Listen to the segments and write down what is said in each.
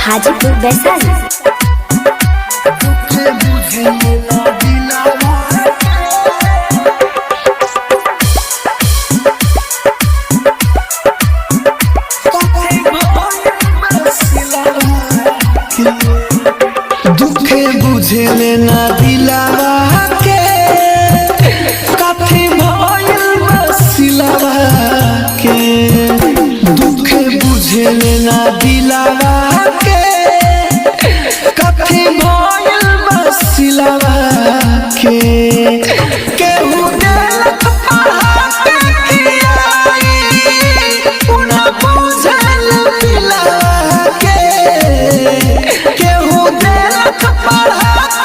हाजीपुर वैशाली। दुखे बुझे ना दिलावा के काफी भइल बसिलावा के दुखे बुझे ना दिलावा के काफी भइल बसिलावा के केहू देलक पहाड़ कियाई उना बुझल दिलावा के केहू देलक पहाड़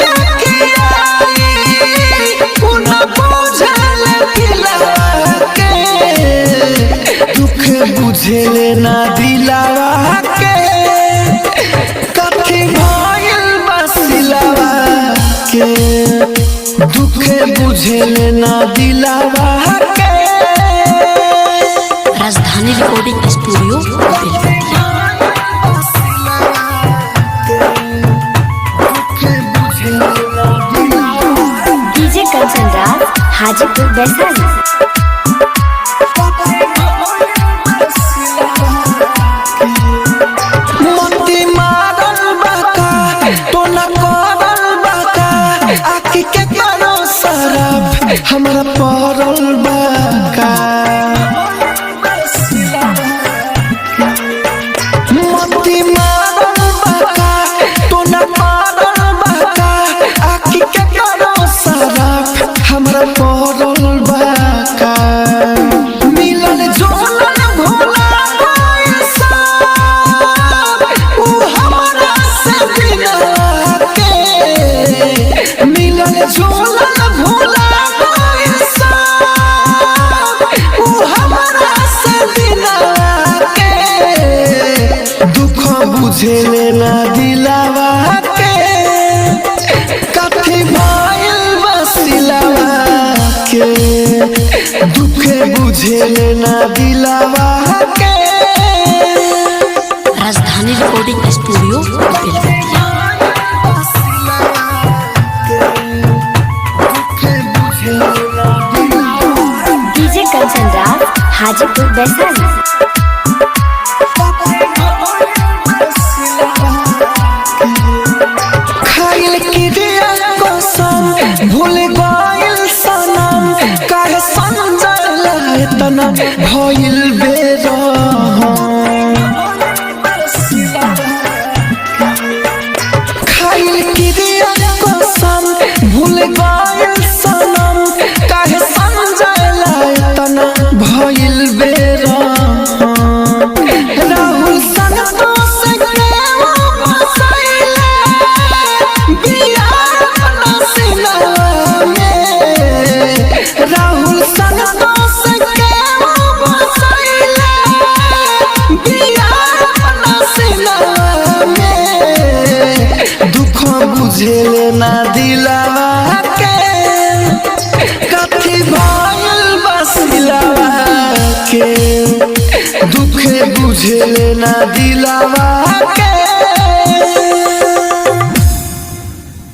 कियाई उना बुझल दिलावा के दुख बुझल ना दिलावा के कथी भइल बसिलावा के दुख बुझल ना दिलावा के। Rajdhani recording studio Belwatiya. DJ Kanchan Raj Hajipur Vaishali. मोती मारल बाका तो न करल बाका आखी के करो शराब हमरा पड़ल बाका मोती मारल बाका तो न करल बाका आखी के करो शराब हमरा पड़ल बाका मिलन जोलन भोला मिलन झोलन भोला उ हमरा से बिना के दुख बुझल ना दिलावा के कथी भइल बसिलावा के दुख बुझल ना दिलावा के। Rajdhani recording studio Belwatiya. DJ Kanchan Raj Hajipur Vaishali. खाइल क्रिया कसम भूल गइल सनम काहे समझल इतना भइल बेरहम खाइल क्रिया कसम भूल गइल सनम काहे समझल इतना भइल बेरहम राहुल संतोष के बसैले बिया अपना सिनवा में राहुल संतोष के बसैले बिया अपना सिनवा में दुख बुझल ना दिलावा के कथी भइल बसिलावा के दुख बुझल ना दिलावा के।